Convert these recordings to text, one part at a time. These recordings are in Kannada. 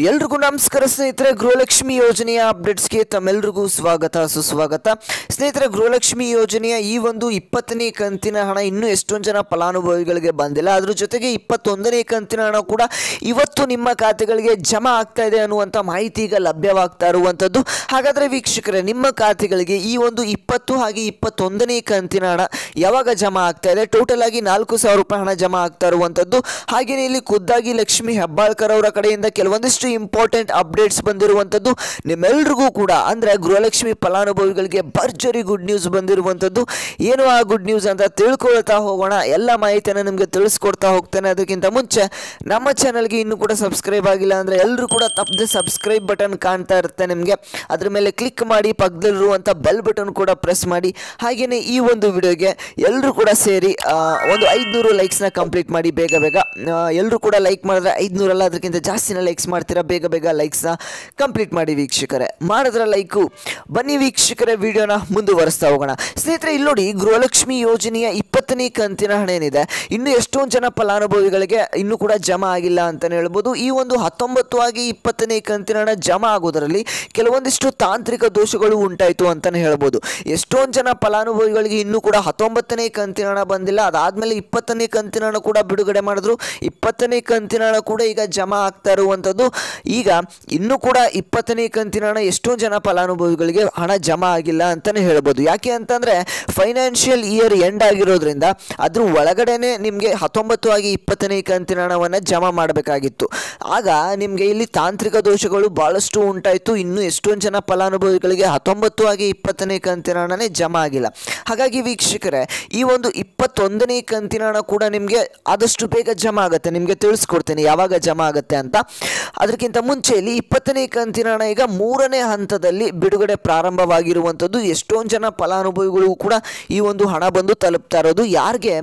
ಎಲ್ರಿಗೂ ನಮಸ್ಕಾರ ಸ್ನೇಹಿತರೆ. ಗೃಹಲಕ್ಷ್ಮಿ ಯೋಜನೆಯ ಅಪ್ಡೇಟ್ಸ್ಗೆ ತಮ್ಮೆಲ್ಲರಿಗೂ ಸ್ವಾಗತ ಸುಸ್ವಾಗತ. ಸ್ನೇಹಿತರೆ, ಗೃಹಲಕ್ಷ್ಮಿ ಯೋಜನೆಯ ಈ ಒಂದು 20ನೇ ಕಂತಿನ ಹಣ ಇನ್ನೂ ಎಷ್ಟೊಂದು ಜನ ಫಲಾನುಭವಿಗಳಿಗೆ ಬಂದಿಲ್ಲ. ಅದ್ರ ಜೊತೆಗೆ 21ನೇ ಕಂತಿನ ಹಣ ಕೂಡ ಇವತ್ತು ನಿಮ್ಮ ಖಾತೆಗಳಿಗೆ ಜಮಾ ಆಗ್ತಾ ಇದೆ ಅನ್ನುವಂಥ ಮಾಹಿತಿ ಈಗ ಲಭ್ಯವಾಗ್ತಾ ಇರುವಂಥದ್ದು. ಹಾಗಾದರೆ ವೀಕ್ಷಕರೇ, ನಿಮ್ಮ ಖಾತೆಗಳಿಗೆ ಈ ಒಂದು 20 ಹಾಗೆ 21ನೇ ಕಂತಿನ ಹಣ ಯಾವಾಗ ಜಮಾ ಆಗ್ತಾ ಇದೆ? ಟೋಟಲ್ ಆಗಿ 4,000 ರೂಪಾಯಿ ಹಣ ಜಮಾ ಆಗ್ತಾ ಇರುವಂಥದ್ದು. ಹಾಗೆಯೇ ಇಲ್ಲಿ ಖುದ್ದಾಗಿ ಲಕ್ಷ್ಮಿ ಹೆಬ್ಬಾಳ್ಕರ್ ಅವರ ಕಡೆಯಿಂದ ಕೆಲವೊಂದಿಷ್ಟು ಇಂಪಾರ್ಟೆಂಟ್ ಅಪ್ಡೇಟ್ಸ್ ಬಂದಿರುವಂಥದ್ದು. ನಿಮ್ಮೆಲ್ರಿಗೂ ಕೂಡ ಅಂದರೆ ಗೃಹಲಕ್ಷ್ಮಿ ಫಲಾನುಭವಿಗಳಿಗೆ ಭರ್ಜರಿ ಗುಡ್ ನ್ಯೂಸ್ ಬಂದಿರುವಂಥದ್ದು. ಏನು ಆ ಗುಡ್ ನ್ಯೂಸ್ ಅಂತ ತಿಳ್ಕೊಳ್ತಾ ಹೋಗೋಣ. ಎಲ್ಲ ಮಾಹಿತಿಯನ್ನು ನಿಮಗೆ ತಿಳಿಸ್ಕೊಡ್ತಾ ಹೋಗ್ತೇನೆ. ಅದಕ್ಕಿಂತ ಮುಂಚೆ ನಮ್ಮ ಚಾನಲ್ಗೆ ಇನ್ನೂ ಕೂಡ ಸಬ್ಸ್ಕ್ರೈಬ್ ಆಗಿಲ್ಲ ಅಂದರೆ ಎಲ್ಲರೂ ಕೂಡ ತಪ್ಪದೆ ಸಬ್ಸ್ಕ್ರೈಬ್ ಬಟನ್ ಕಾಣ್ತಾ ಇರುತ್ತೆ ನಿಮಗೆ, ಅದ್ರ ಮೇಲೆ ಕ್ಲಿಕ್ ಮಾಡಿ ಪಕ್ಕದಲ್ಲಿರುವಂಥ ಬೆಲ್ ಬಟನ್ ಕೂಡ ಪ್ರೆಸ್ ಮಾಡಿ. ಹಾಗೆಯೇ ಈ ಒಂದು ವಿಡಿಯೋಗೆ ಎಲ್ಲರೂ ಕೂಡ ಸೇರಿ ಒಂದು 500 ಲೈಕ್ಸ್ನ ಕಂಪ್ಲೀಟ್ ಮಾಡಿ ಬೇಗ ಬೇಗ. ಎಲ್ಲರೂ ಕೂಡ ಲೈಕ್ ಮಾಡಿದ್ರೆ 500 ಅಲ್ಲ, ಅದಕ್ಕಿಂತ ಜಾಸ್ತಿನ ಲೈಕ್ಸ್ ಮಾಡ್ತೀರಾ. ಬೇಗ ಬೇಗ ಲೈಕ್ಸ್ನ ಕಂಪ್ಲೀಟ್ ಮಾಡಿ ವೀಕ್ಷಕರೇ. ಮಾಡಿದ್ರೆ ಲೈಕು. ಬನ್ನಿ ವೀಕ್ಷಕರೇ, ವಿಡಿಯೋನ ಮುಂದುವರಿಸ್ತಾ ಹೋಗೋಣ. ಸ್ನೇಹಿತರೆ, ಇಲ್ಲಿ ನೋಡಿ, ಗೃಹಲಕ್ಷ್ಮಿ ಯೋಜನೆಯ 20ನೇ ಕಂತಿನ ಹಣ ಏನಿದೆ, ಇನ್ನು ಎಷ್ಟೊಂದು ಜನ ಫಲಾನುಭವಿಗಳಿಗೆ ಇನ್ನೂ ಕೂಡ ಜಮಾ ಆಗಿಲ್ಲ ಅಂತಲೇ ಹೇಳ್ಬೋದು. ಈ ಒಂದು 19 ಆಗಿ 20ನೇ ಕಂತಿನ ಹಣ ಜಮಾ ಆಗೋದರಲ್ಲಿ ಕೆಲವೊಂದಿಷ್ಟು ತಾಂತ್ರಿಕ ದೋಷಗಳು ಉಂಟಾಯಿತು ಅಂತಲೇ ಹೇಳ್ಬೋದು. ಎಷ್ಟೊಂದು ಜನ ಫಲಾನುಭವಿಗಳಿಗೆ ಇನ್ನೂ ಕೂಡ 19ನೇ ಕಂತಿನ ಹಣ ಬಂದಿಲ್ಲ. ಅದಾದಮೇಲೆ 20ನೇ ಕಂತಿನ ಹಣ ಕೂಡ ಬಿಡುಗಡೆ ಮಾಡಿದ್ರು. 20ನೇ ಕಂತಿನ ಹಣ ಕೂಡ ಈಗ ಜಮಾ ಆಗ್ತಾ ಇರುವಂಥದ್ದು. ಈಗ ಇನ್ನೂ ಕೂಡ 20ನೇ ಕಂತಿನ ಹಣ ಎಷ್ಟೊಂದು ಜನ ಫಲಾನುಭವಿಗಳಿಗೆ ಹಣ ಜಮಾ ಆಗಿಲ್ಲ ಅಂತಲೇ ಹೇಳ್ಬೋದು. ಯಾಕೆ ಅಂತಂದರೆ ಫೈನಾನ್ಷಿಯಲ್ ಇಯರ್ ಎಂಡ್ ಆಗಿರೋದ್ರಿಂದ ಅದ್ರ ಒಳಗಡೆನೆ ನಿಮಗೆ 19 ಆಗಿ 20ನೇ ಕಂತಿನ ಹಣವನ್ನು ಜಮಾ ಮಾಡಬೇಕಾಗಿತ್ತು. ಆಗ ನಿಮಗೆ ಇಲ್ಲಿ ತಾಂತ್ರಿಕ ದೋಷಗಳು ಭಾಳಷ್ಟು ಉಂಟಾಯಿತು. ಇನ್ನೂ ಎಷ್ಟೊಂದು ಜನ ಫಲಾನುಭವಿಗಳಿಗೆ 19 ಆಗಿ 20ನೇ ಕಂತಿನ ಹಣನೇ ಜಮಾ ಆಗಿಲ್ಲ. ಹಾಗಾಗಿ ವೀಕ್ಷಕರೇ, ಈ ಒಂದು 21ನೇ ಕಂತಿನ ಹಣ ಕೂಡ ನಿಮಗೆ ಆದಷ್ಟು ಬೇಗ ಜಮಾ ಆಗುತ್ತೆ. ನಿಮಗೆ ತಿಳಿಸ್ಕೊಡ್ತೀನಿ ಯಾವಾಗ ಜಮಾ ಆಗುತ್ತೆ ಅಂತ. ಅದಕ್ಕಿಂತ ಮುಂಚೆ ಇಲ್ಲಿ 20ನೇ ಕಂತಿನ ಹಣ ಈಗ 3ನೇ ಹಂತದಲ್ಲಿ ಬಿಡುಗಡೆ ಪ್ರಾರಂಭವಾಗಿರುವಂಥದ್ದು. ಎಷ್ಟೊಂದು ಜನ ಫಲಾನುಭವಿಗಳು ಕೂಡ ಈ ಒಂದು ಹಣ ಬಂದು ತಲುಪ್ತಾ ಇರೋದು. ಯಾರಿಗೆ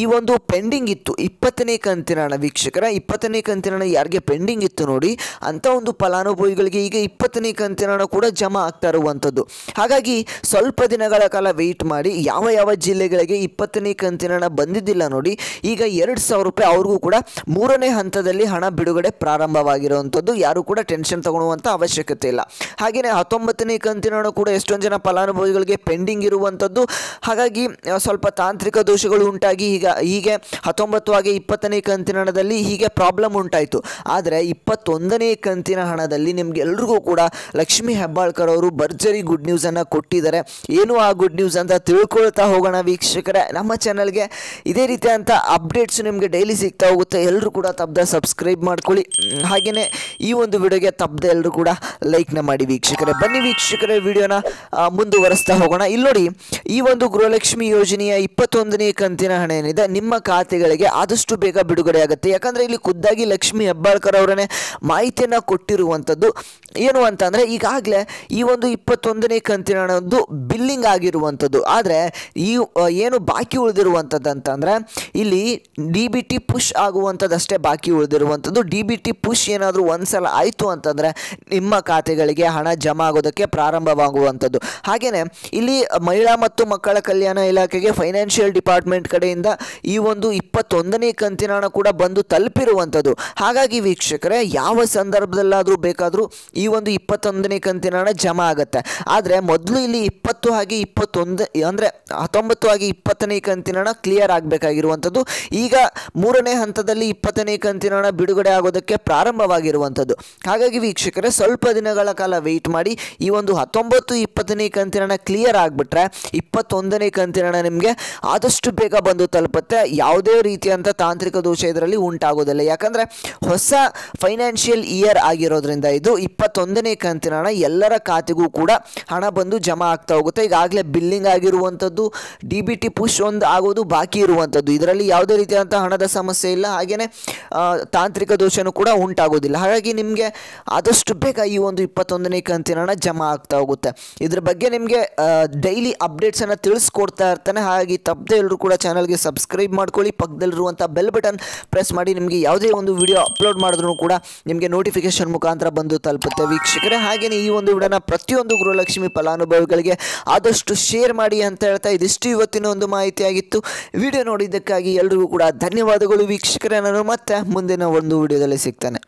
ಈ ಒಂದು ಪೆಂಡಿಂಗ್ ಇತ್ತು 20ನೇ ಕಂತಿನ ಹಣ ವೀಕ್ಷಕರ, 20ನೇ ಕಂತಿನ ಹಣ ಯಾರಿಗೆ ಪೆಂಡಿಂಗ್ ಇತ್ತು ನೋಡಿ, ಅಂಥ ಒಂದು ಫಲಾನುಭವಿಗಳಿಗೆ ಈಗ 20ನೇ ಕಂತಿನ ಹಣ ಕೂಡ ಜಮಾ ಆಗ್ತಾ ಇರುವಂಥದ್ದು. ಹಾಗಾಗಿ ಸ್ವಲ್ಪ ದಿನಗಳ ಕಾಲ ವೆಯ್ಟ್ ಮಾಡಿ. ಯಾವ ಯಾವ ಜಿಲ್ಲೆಗಳಿಗೆ 20ನೇ ಕಂತಿನ ಹಣ ಬಂದಿದ್ದಿಲ್ಲ ನೋಡಿ, ಈಗ 2,000 ರೂಪಾಯಿ ಅವ್ರಿಗೂ ಕೂಡ 3ನೇ ಹಂತದಲ್ಲಿ ಹಣ ಬಿಡುಗಡೆ ಪ್ರಾರಂಭವಾಗಿರುವಂಥದ್ದು. ಯಾರು ಕೂಡ ಟೆನ್ಷನ್ ತಗೊಳ್ಳುವಂಥ ಅವಶ್ಯಕತೆ ಇಲ್ಲ. ಹಾಗೆಯೇ 19ನೇ ಕಂತಿನ ಹಣ ಕೂಡ ಎಷ್ಟೊಂದು ಜನ ಫಲಾನುಭವಿಗಳಿಗೆ ಪೆಂಡಿಂಗ್ ಇರುವಂಥದ್ದು. ಹಾಗಾಗಿ ಸ್ವಲ್ಪ ತಾಂತ್ರಿಕ ದೋಷಗಳು ಉಂಟಾಗಿ ಹೀಗೆ 19 ಆಗಿ 20ನೇ ಕಂತಿನ ಹಣದಲ್ಲಿ ಹೀಗೆ ಪ್ರಾಬ್ಲಮ್ ಉಂಟಾಯಿತು. ಆದರೆ 21ನೇ ಕಂತಿನ ಹಣದಲ್ಲಿ ನಿಮ್ಗೆ ಎಲ್ರಿಗೂ ಕೂಡ ಲಕ್ಷ್ಮಿ ಹೆಬ್ಬಾಳ್ಕರ್ ಅವರು ಭರ್ಜರಿ ಗುಡ್ ನ್ಯೂಸನ್ನು ಕೊಟ್ಟಿದ್ದಾರೆ. ಏನು ಆ ಗುಡ್ ನ್ಯೂಸ್ ಅಂತ ತಿಳ್ಕೊಳ್ತಾ ಹೋಗೋಣ ವೀಕ್ಷಕರೇ. ನಮ್ಮ ಚಾನಲ್ಗೆ ಇದೇ ರೀತಿಯಾದಂಥ ಅಪ್ಡೇಟ್ಸ್ ನಿಮಗೆ ಡೈಲಿ ಸಿಗ್ತಾ ಹೋಗುತ್ತೆ. ಎಲ್ಲರೂ ಕೂಡ ತಪ್ಪದೆ ಸಬ್ಸ್ಕ್ರೈಬ್ ಮಾಡ್ಕೊಳ್ಳಿ. ಹಾಗೆಯೇ ಈ ಒಂದು ವಿಡಿಯೋಗೆ ತಪ್ಪದೆ ಎಲ್ಲರೂ ಕೂಡ ಲೈಕ್ನ ಮಾಡಿ ವೀಕ್ಷಕರೇ. ಬನ್ನಿ ವೀಕ್ಷಕರೇ, ವಿಡಿಯೋನ ಮುಂದುವರಿಸ್ತಾ ಹೋಗೋಣ. ಇಲ್ಲಿ ನೋಡಿ, ಈ ಒಂದು ಗೃಹಲಕ್ಷ್ಮಿ ಯೋಜನೆಯ 21ನೇ ಕಂತಿನ ಹಣ ಏನಿದೆ ನಿಮ್ಮ ಖಾತೆಗಳಿಗೆ ಆದಷ್ಟು ಬೇಗ ಬಿಡುಗಡೆ ಆಗುತ್ತೆ. ಯಾಕಂದರೆ ಇಲ್ಲಿ ಖುದ್ದಾಗಿ ಲಕ್ಷ್ಮಿ ಹೆಬ್ಬಾಳ್ಕರ್ ಅವರನ್ನೇ ಮಾಹಿತಿಯನ್ನು ಕೊಟ್ಟಿರುವಂಥದ್ದು. ಏನು ಅಂತಂದರೆ ಈಗಾಗಲೇ ಈ ಒಂದು 21ನೇ ಕಂತಿನ ಹಣದ್ದು ಬಿಲ್ಲಿಂಗ್ ಆಗಿರುವಂಥದ್ದು. ಆದರೆ ಈ ಏನು ಬಾಕಿ ಉಳಿದಿರುವಂಥದ್ದು ಅಂತಂದರೆ ಇಲ್ಲಿ DBT ಪುಷ್ ಆಗುವಂಥದ್ದಷ್ಟೇ ಬಾಕಿ ಉಳಿದಿರುವಂಥದ್ದು. DBT ಪುಷ್ ಏನಾದರೂ ಒಂದ್ಸಲ ಆಯಿತು ಅಂತಂದರೆ ನಿಮ್ಮ ಖಾತೆಗಳಿಗೆ ಹಣ ಜಮಾ ಆಗೋದಕ್ಕೆ ಪ್ರಾರಂಭವಾಗುವಂಥದ್ದು. ಹಾಗೆಯೇ ಇಲ್ಲಿ ಮಹಿಳಾ ಮತ್ತು ಮಕ್ಕಳ ಕಲ್ಯಾಣ ಇಲಾಖೆಗೆ ಫೈನಾನ್ಷಿಯಲ್ ಡಿಪಾರ್ಟ್ಮೆಂಟ್ ಕಡೆಯಿಂದ ಈ ಒಂದು 21ನೇ ಕಂತಿನ ಹಣ ಕೂಡ ಬಂದು ತಲುಪಿರುವಂಥದ್ದು. ಹಾಗಾಗಿ ವೀಕ್ಷಕರೇ, ಯಾವ ಸಂದರ್ಭದಲ್ಲಾದರೂ ಬೇಕಾದರೂ ಈ ಒಂದು 21ನೇ ಕಂತಿನ ಹಣ ಜಮಾ ಆಗುತ್ತೆ. ಆದರೆ ಮೊದಲು ಇಲ್ಲಿ 20 ಆಗಿ 21 ಅಂದರೆ 19 ಆಗಿ 20ನೇ ಕಂತಿನ ಹಣ ಕ್ಲಿಯರ್ ಆಗಬೇಕಾಗಿರುವಂಥದ್ದು. ಈಗ 3ನೇ ಹಂತದಲ್ಲಿ 20ನೇ ಕಂತಿನ ಹಣ ಬಿಡುಗಡೆ ಆಗೋದಕ್ಕೆ ಪ್ರಾರಂಭವಾಗಿರುವಂಥದ್ದು. ಹಾಗಾಗಿ ವೀಕ್ಷಕರೇ, ಸ್ವಲ್ಪ ದಿನಗಳ ಕಾಲ ವೆಯ್ಟ್ ಮಾಡಿ. ಈ ಒಂದು 19, 20ನೇ ಕಂತಿನ ಹಣ ಕ್ಲಿಯರ್ ಆಗಿಬಿಟ್ರೆ 21ನೇ ಕಂತಿನ ಹಣ ನಿಮಗೆ ಆದಷ್ಟು ಬೇಗ ಬಂದು ತಲುಪುತ್ತೆ. ಯಾವುದೇ ರೀತಿಯಂಥ ತಾಂತ್ರಿಕ ದೋಷ ಇದರಲ್ಲಿ ಉಂಟಾಗೋದಿಲ್ಲ. ಯಾಕಂದರೆ ಹೊಸ ಫೈನಾನ್ಷಿಯಲ್ ಇಯರ್ ಆಗಿರೋದ್ರಿಂದ ಇದು 21ನೇ ಕಂತಿನ ಹಣ ಎಲ್ಲರ ಖಾತೆಗೂ ಕೂಡ ಹಣ ಬಂದು ಜಮಾ ಆಗ್ತಾ ಹೋಗುತ್ತೆ. ಈಗಾಗಲೇ ಬಿಲ್ಲಿಂಗ್ ಆಗಿರುವಂಥದ್ದು, DBT ಪುಷ್ ಒಂದು ಆಗೋದು ಬಾಕಿ ಇರುವಂಥದ್ದು. ಇದರಲ್ಲಿ ಯಾವುದೇ ರೀತಿಯಾದಂಥ ಹಣದ ಸಮಸ್ಯೆ ಇಲ್ಲ. ಹಾಗೆಯೇ ತಾಂತ್ರಿಕ ದೋಷನೂ ಕೂಡ ಉಂಟಾಗೋದಿಲ್ಲ. ಹಾಗಾಗಿ ನಿಮಗೆ ಆದಷ್ಟು ಬೇಗ ಈ ಒಂದು 21ನೇ ಕಂತಿನ ಹಣ ಜಮಾ ಆಗ್ತಾ ಹೋಗುತ್ತೆ. ಇದ್ರ ಬಗ್ಗೆ ನಿಮಗೆ ಡೈಲಿ ಅಪ್ಡೇಟ್ಸನ್ನು ತಿಳಿಸ್ಕೊಡ್ತಾ ಇರ್ತಾನೆ. ಹಾಗಾಗಿ ತಪ್ಪದೆ ಎಲ್ಲರೂ ಕೂಡ ಚಾನಲ್ಗೆ ಸಬ್ಸ್ಕ್ರೈಬ್ ಮಾಡ್ಕೊಳ್ಳಿ. ಪಕ್ಕದಲ್ಲಿರುವಂಥ ಬೆಲ್ ಬಟನ್ ಪ್ರೆಸ್ ಮಾಡಿ. ನಿಮಗೆ ಯಾವುದೇ ಒಂದು ವಿಡಿಯೋ ಅಪ್ಲೋಡ್ ಮಾಡಿದ್ರೂ ಕೂಡ ನಿಮಗೆ ನೋಟಿಫಿಕೇಶನ್ ಮುಖಾಂತರ ಬಂದು ತಲುಪುತ್ತೆ ವೀಕ್ಷಕರೇ. ಹಾಗೆಯೇ ಈ ಒಂದು ವಿಡಿಯೋನ ಪ್ರತಿಯೊಂದು ಗೃಹಲಕ್ಷ್ಮಿ ಫಲಾನುಭವಿಗಳಿಗೆ ಆದಷ್ಟು ಶೇರ್ ಮಾಡಿ ಅಂತ ಹೇಳ್ತಾ ಇದಿಷ್ಟು ಇವತ್ತಿನ ಒಂದು ಮಾಹಿತಿಯಾಗಿತ್ತು. ವಿಡಿಯೋ ನೋಡಿದ್ದಕ್ಕಾಗಿ ಎಲ್ರಿಗೂ ಕೂಡ ಧನ್ಯವಾದಗಳು ವೀಕ್ಷಕರೇ. ನಾನು ಮತ್ತೆ ಮುಂದಿನ ಒಂದು ವಿಡಿಯೋದಲ್ಲಿ ಸಿಗ್ತಾನೆ.